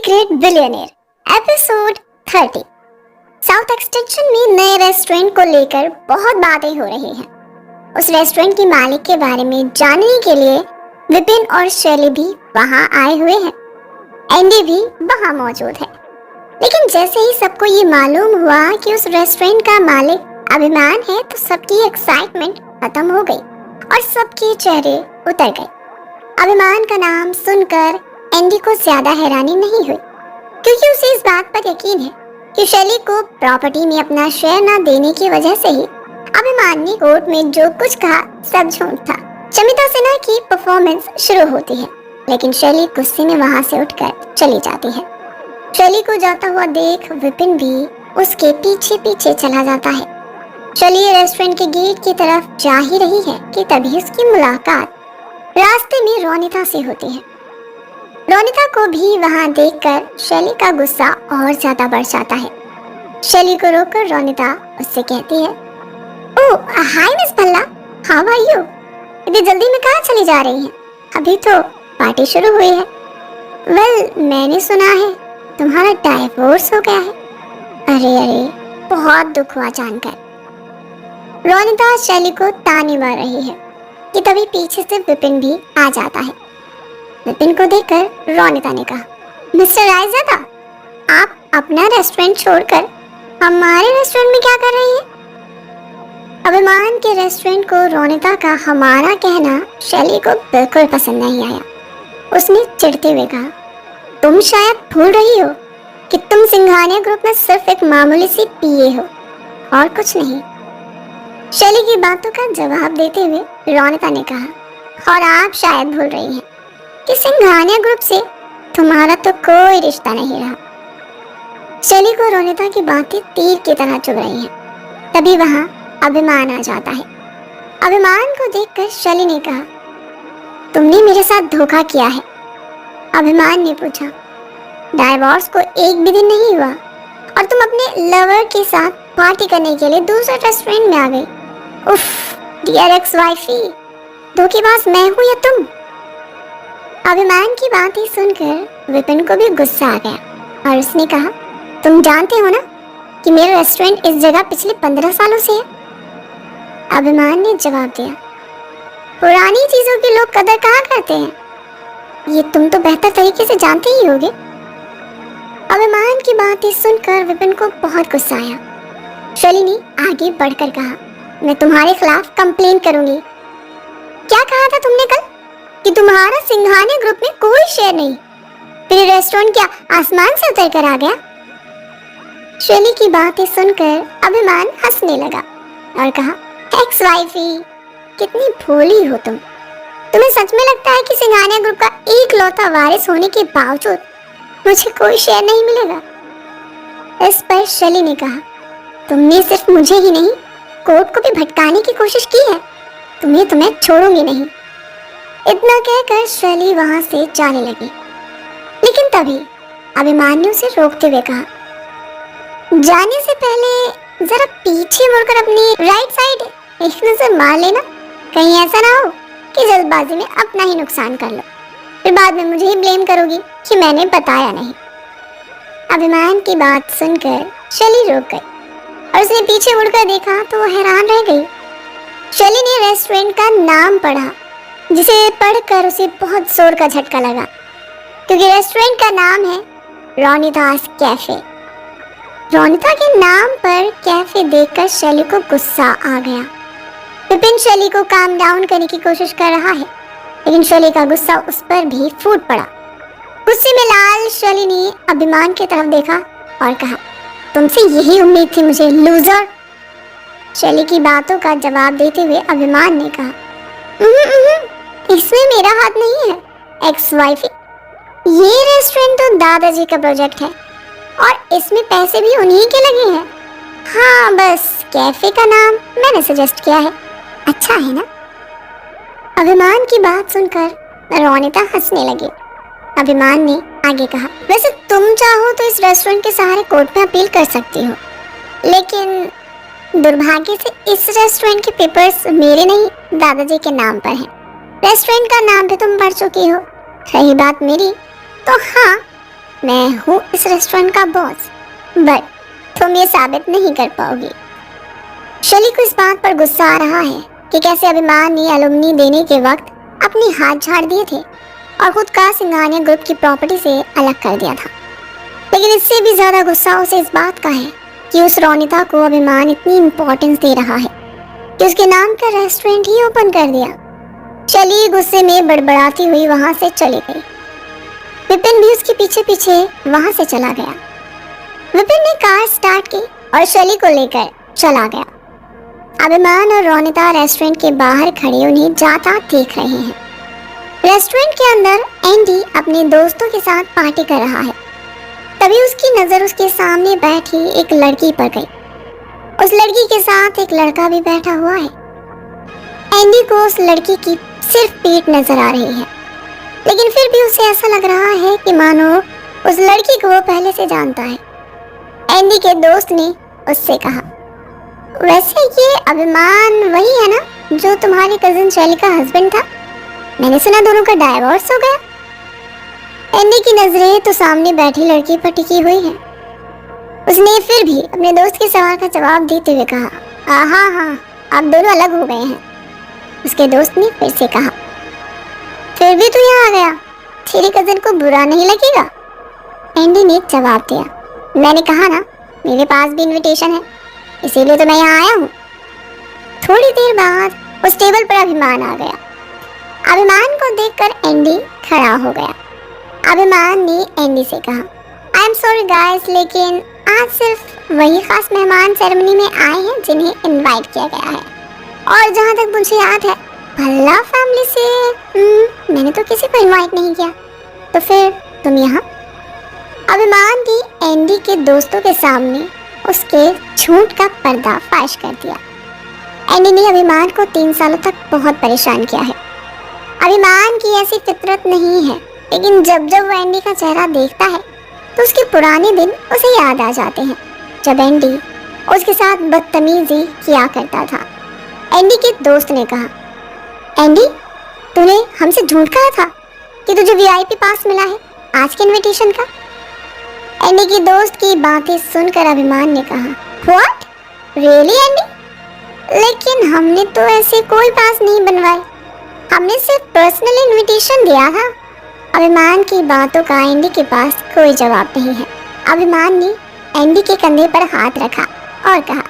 Secret billionaire episode 30। South extension में नए restaurant को लेकर बहुत बातें हो रही हैं। उस रेस्टोरेंट की मालिक के बारे में जानने के लिए विपिन और शैली भी वहां आए हुए हैं। एंडी भी वहां मौजूद है। लेकिन जैसे ही सबको ये मालूम हुआ कि उस रेस्टोरेंट का मालिक अभिमान है तो सबकी एक्साइटमेंट खत्म हो गई और सबके चेहरे उतर गए। अभिमान का नाम सुनकर एंडी को ज्यादा हैरानी नहीं हुई, क्योंकि उसे इस बात पर यकीन है कि शैली को प्रॉपर्टी में अपना शेयर न देने की वजह से ही अभिमान ने कोर्ट में जो कुछ कहा सब झूठ था। शमिता सिन्हा की परफॉर्मेंस शुरू होती है, लेकिन शैली गुस्से में वहां से उठकर चली जाती है। शैली को जाता हुआ देख विपिन भी उसके पीछे पीछे चला जाता है। शैली रेस्टोरेंट के गेट की तरफ जा ही रही है कि तभी उसकी मुलाकात रास्ते में रोनिता से होती है। रोनिता को भी वहां देखकर शैली का गुस्सा और ज्यादा बढ़ जाता है। शैली को रोककर रोनिता उससे कहती है, oh hi miss Bhalla, how are you? इतनी जल्दी में कहाँ चली जा रही हैं? अभी तो पार्टी शुरू हुई है। वेल, मैंने सुना है तुम्हारा डाइवोर्स हो गया है। अरे अरे, बहुत दुख हुआ जानकर। रोनिता शैली को ताने मार रही है कि तभी पीछे से विपिन भी आ जाता है। विपिन को देखकर रोनिता ने कहा, मिस्टर रायज़ादा, आप अपना रेस्टोरेंट छोड़कर हमारे रेस्टोरेंट में क्या कर रही हैं? अभिमान के रेस्टोरेंट को रोनिता का हमारा कहना शैली को बिल्कुल पसंद नहीं आया। उसने चिढ़ते हुए कहा, तुम शायद भूल रही हो कि तुम सिंघानिया ग्रुप में सिर्फ एक मामूली सी पीए हो और कुछ नहीं। शैली की बातों का जवाब देते हुए रोनिता ने कहा, और आप शायद भूल रही हैं कि सिंघानिया ग्रुप से तुम्हारा तो कोई रिश्ता नहीं रहा। शैली को रोनिता की बातें तीर की तरह चुभ रही हैं। तभी वहां अभिमान आ जाता है। अभिमान को देखकर शैली ने कहा, तुमने मेरे साथ धोखा किया है। अभिमान ने पूछा, डाइवोर्स को एक भी दिन नहीं हुआ और तुम अपने लवर के साथ पार्टी करने के लिए दूसरे रेस्टोरेंट में आ गई। उफ, डियर एक्स वाइफी, धोखेबाज मैं हूँ या तुम? अभिमान की बातें सुनकर विपिन को भी गुस्सा आ गया और उसने कहा, तुम जानते हो ना कि मेरा रेस्टोरेंट इस जगह पिछले 15 सालों से है। अभिमान ने जवाब दिया, पुरानी चीजों की लोग कदर कहाँ करते हैं, ये तुम तो बेहतर तरीके से जानते ही होगे। अभिमान की बातें सुनकर विपिन को बहुत गुस्सा आया। शैली ने आगे बढ़कर कहा, मैं तुम्हारे खिलाफ कंप्लेन करूंगी। क्या कहा था तुमने कल कि तुम्हारा सिंघानिया ग्रुप में कोई शेयर नहीं? फिर रेस्टोरेंट क्या आसमान से उतर कर आ गया? शैली की बातें सुनकर अभिमान हंसने लगा और कहा, एक्स वाइफी, कितनी भोली हो तुम। तुम्हें सच में लगता है कि सिंघानिया ग्रुप का एक लौता वारिस होने के बावजूद मुझे कोई शेयर नहीं मिलेगा? इस पर शैली ने कहा, तुमने सिर्फ मुझे ही नहीं कोर्ट को भी भटकाने की कोशिश की है। तुम्हें छोड़ूंगी नहीं। इतना कहकर शैली वहां से जाने लगी, लेकिन तभी अभिमान ने उसे रोकते हुए कहा, जाने से पहले जरा पीछे मुड़कर अपनी राइट साइड एक नजर मार लेना। कहीं ऐसा ना हो कि जल्दबाजी में अपना ही नुकसान कर लो, फिर बाद में मुझे ही ब्लेम करोगी कि मैंने बताया नहीं। अभिमान की बात सुनकर शैली रुक गई और उसने पीछे मुड़कर देखा तो वो हैरान रह गई। शैली ने रेस्टोरेंट का नाम पढ़ा, जिसे पढ़कर उसे बहुत जोर का झटका लगा, क्योंकि रेस्टोरेंट का नाम है रोनितास कैफे। रोनिता के नाम पर कैफे देखकर शैली को गुस्सा आ गया। विपिन शैली को काम डाउन करने की कोशिश कर रहा है, लेकिन शैली का गुस्सा उस पर भी फूट पड़ा। गुस्से में लाल शैली ने अभिमान की तरफ देखा और कहा, तुमसे यही उम्मीद थी मुझे, लूजर। शैली की बातों का जवाब देते हुए अभिमान ने कहा, इसमें मेरा हाथ नहीं है एक्स वाइफी। ये रेस्टोरेंट तो दादाजी का प्रोजेक्ट है और इसमें पैसे भी उन्हीं के लगे हैं। हाँ, बस कैफे का नाम मैंने सजेस्ट किया है, अच्छा है ना? अभिमान की बात सुनकर रोनिता हंसने लगी। अभिमान ने आगे कहा, वैसे तुम चाहो तो इस रेस्टोरेंट के सहारे कोर्ट में अपील कर सकती हो, लेकिन दुर्भाग्य से इस रेस्टोरेंट के पेपर्स मेरे नहीं दादाजी के नाम पर हैं। रेस्टोरेंट का नाम भी तुम पढ़ चुकी हो। रही बात मेरी, तो हाँ, मैं हूँ इस रेस्टोरेंट का बॉस, बट तुम ये साबित नहीं कर पाओगी। शैली को इस बात पर गुस्सा आ रहा है कि कैसे अभिमान ने एलुमनी देने के वक्त अपनी हाथ झाड़ दिए थे और खुद का सिंघानिया ग्रुप की प्रॉपर्टी से अलग कर दिया था। लेकिन इससे भी ज्यादा गुस्सा उसे इस बात का है कि उस रोनिता को अभिमान इतनी इंपॉर्टेंस दे रहा है कि उसके नाम का रेस्टोरेंट ही ओपन कर दिया। शैली गुस्से में बड़बड़ाती हुई वहां से चली गई। विपिन भी उसके पीछे पीछे वहां से चला गया। विपिन ने कार स्टार्ट की और शैली को लेकर चला गया। अभिमान और रोनिता रेस्टोरेंट के बाहर खड़े उन्हें जाता देख रहे हैं। रेस्टोरेंट के अंदर एंडी अपने दोस्तों के साथ पार्टी कर रहा है। तभी उसकी नजर उसके सामने बैठी एक लड़की पर गई। उस लड़की के साथ एक लड़का भी बैठा हुआ है। एंडी को उस लड़की की सिर्फ पीठ नजर आ रही है, लेकिन फिर भी उसे ऐसा लग रहा है कि मानो उस लड़की को वो पहले से जानता है। एंडी के दोस्त ने उससे कहा, वैसे ये अभिमान वही है ना जो तुम्हारी कजिन शैली का हस्बैंड था? मैंने सुना दोनों का डाइवोर्स हो गया। एंडी की नजरें तो सामने बैठी लड़की पर टिकी हुई है। उसने फिर भी अपने दोस्त के सवाल का जवाब देते हुए कहा, हाँ, आप दोनों अलग हो गए हैं। उसके दोस्त ने फिर से कहा, फिर भी तू यहाँ आ गया, तेरी कजिन को बुरा नहीं लगेगा? एंडी ने जवाब दिया, मैंने कहा ना मेरे पास भी इनविटेशन है, इसीलिए तो मैं यहाँ आया हूँ। थोड़ी देर बाद उस टेबल पर अभिमान आ गया। अभिमान को देखकर एंडी खड़ा हो गया। अभिमान ने एंडी से कहा, आई एम सॉरी गाइस, लेकिन आज सिर्फ वही खास मेहमान सेरेमनी में आए हैं जिन्हें इनवाइट किया गया है, और जहाँ तक मुझे याद है भल्ला फैमिली से मैंने तो किसी को इनवाइट नहीं किया, तो फिर तुम यहाँ? अभिमान ने एंडी के दोस्तों के सामने उसके झूठ का पर्दाफाश कर दिया। एंडी ने अभिमान को 3 सालों तक बहुत परेशान किया है। अभिमान की ऐसी फितरत नहीं है, लेकिन जब जब वो एंडी का चेहरा देखता है तो उसके पुराने दिन उसे याद आ जाते हैं, जब एंडी उसके साथ बदतमीजी किया करता था। एंडी के दोस्त ने कहा, एंडी तूने हमसे झूठ कहा था कि तुझे वीआईपी पास मिला है आज के इनविटेशन का। एंडी की दोस्त की बातें सुनकर अभिमान ने कहा, व्हाट रियली एंडी? लेकिन हमने तो ऐसे कोई पास नहीं बनवाए, हमने सिर्फ पर्सनल इनविटेशन दिया था। अभिमान की बातों का एंडी के पास कोई जवाब नहीं है। अभिमान ने एंडी के कंधे पर हाथ रखा और कहा,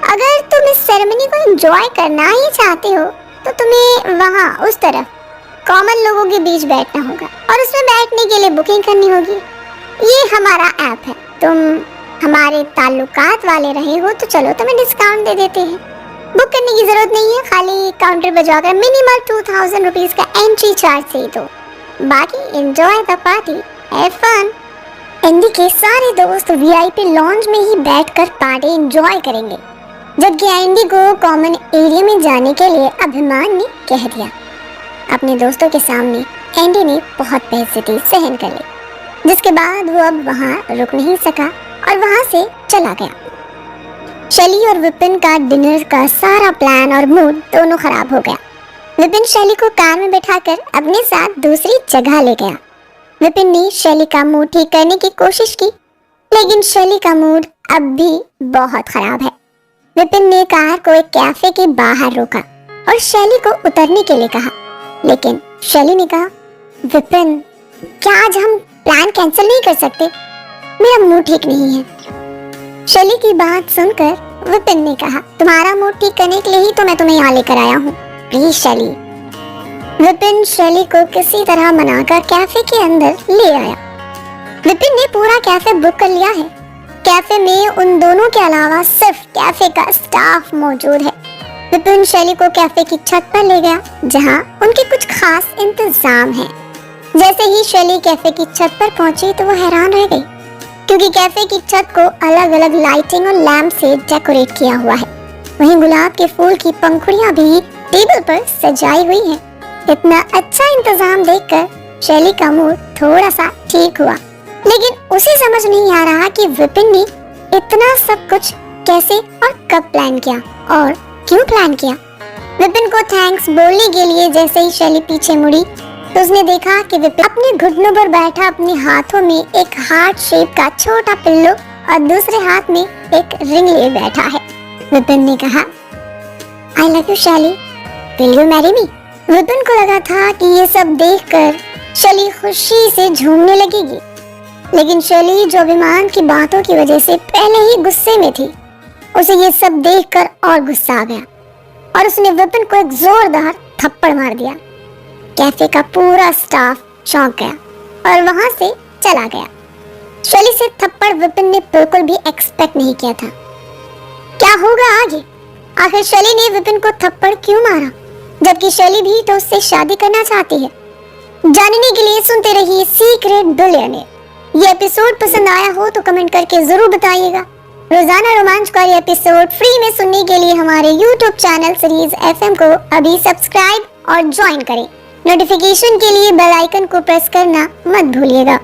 अगर तुम इस सेरेमनी को एंजॉय करना ही चाहते हो तो तुम्हें वहाँ उस तरफ कॉमन लोगों के बीच बैठना होगा और उसमें बैठने के लिए बुकिंग करनी होगी। ये हमारा ऐप है, तुम हमारे ताल्लुकात वाले रहे हो तो चलो तुम्हें डिस्काउंट दे देते हैं। बुक करने की जरूरत नहीं है, खाली काउंटर पर जाकर मिनिमल 2000 रुपीज का एंट्री चार्ज दे दो, बाकी enjoy the party, have fun. Andy के सारे दोस्त वीआईपी लॉन्ज में ही बैठकर पार्टी एंजॉय करेंगे, जबकि एंडी को कॉमन एरिया में जाने के लिए अभिमान ने कह दिया। अपने दोस्तों के सामने एंडी ने बहुत बेइज्जती सहन कर ली, जिसके बाद वो अब वहाँ रुक नहीं सका और वहाँ से चला गया। शैली और विपिन का डिनर का सारा प्लान और मूड दोनों खराब हो गया। विपिन शैली को कार में बैठाकर अपने साथ दूसरी जगह ले गया। विपिन ने शैली का मूड ठीक करने की कोशिश की, लेकिन शैली का मूड अब भी बहुत खराब है। विपिन ने कार को एक कैफे के बाहर रोका और शैली को उतरने के लिए कहा, लेकिन शैली ने कहा, विपिन क्या आज हम प्लान कैंसिल नहीं कर सकते? मेरा मूड ठीक नहीं है। शैली की बात सुनकर विपिन ने कहा, तुम्हारा मूड ठीक करने के लिए ही तो मैं तुम्हें यहाँ लेकर आया हूँ, प्लीज शैली। विपिन शैली को किसी तरह मनाकर कैफे के अंदर ले आया। विपिन ने पूरा कैफे बुक कर लिया है। कैफे में उन दोनों के अलावा सिर्फ कैफे का स्टाफ मौजूद है। विपिन शैली को कैफे की छत पर ले गया, जहाँ उनके कुछ खास इंतजाम है। जैसे ही शैली कैफे की छत पर पहुंची तो वो हैरान रह गई, क्योंकि कैफे की छत को अलग अलग लाइटिंग और लैंप से डेकोरेट किया हुआ है। वहीं गुलाब के फूल की पंखुड़ियां भी टेबल पर सजाई हुई है। इतना अच्छा इंतजाम देखकर शैली का मूड थोड़ा सा ठीक हुआ, लेकिन उसे समझ नहीं आ रहा कि विपिन ने इतना सब कुछ कैसे और कब प्लान किया और क्यों प्लान किया। विपिन को थैंक्स बोलने के लिए जैसे ही शैली पीछे मुड़ी तो उसने देखा कि विपिन अपने घुटनों पर बैठा अपने हाथों में एक हार्ट शेप का छोटा पिल्लो और दूसरे हाथ में एक रिंग लिए बैठा है। विपिन ने कहा, आई लव यू शैली, will you marry me? Vipin को लगा था कि ये सब देखकर शैली खुशी से झूमने लगेगी, लेकिन शैली जो अभिमान की बातों की वजह से पहले ही गुस्से में थी, उसे ये सब देखकर और गुस्सा आ गया और उसने विपिन को एक जोरदार थप्पड़ मार दिया। कैफे का पूरा स्टाफ चौंक गया और वहां से चला गया। शैली से थप्पड़ विपिन ने बिल्कुल भी एक्सपेक्ट नहीं किया था। क्या होगा आगे? आखिर शैली ने विपिन को थप्पड़ क्यों मारा, जबकि शैली भी तो उससे शादी करना चाहती है? जानने के लिए सुनते रहिए सीक्रेट बिलियनेयर। ये एपिसोड पसंद आया हो तो कमेंट करके जरूर बताइएगा। रोजाना रोमांचकारी एपिसोड फ्री में सुनने के लिए हमारे YouTube चैनल सीरीज FM को अभी सब्सक्राइब और ज्वाइन करें। नोटिफिकेशन के लिए बेल आइकन को प्रेस करना मत भूलिएगा।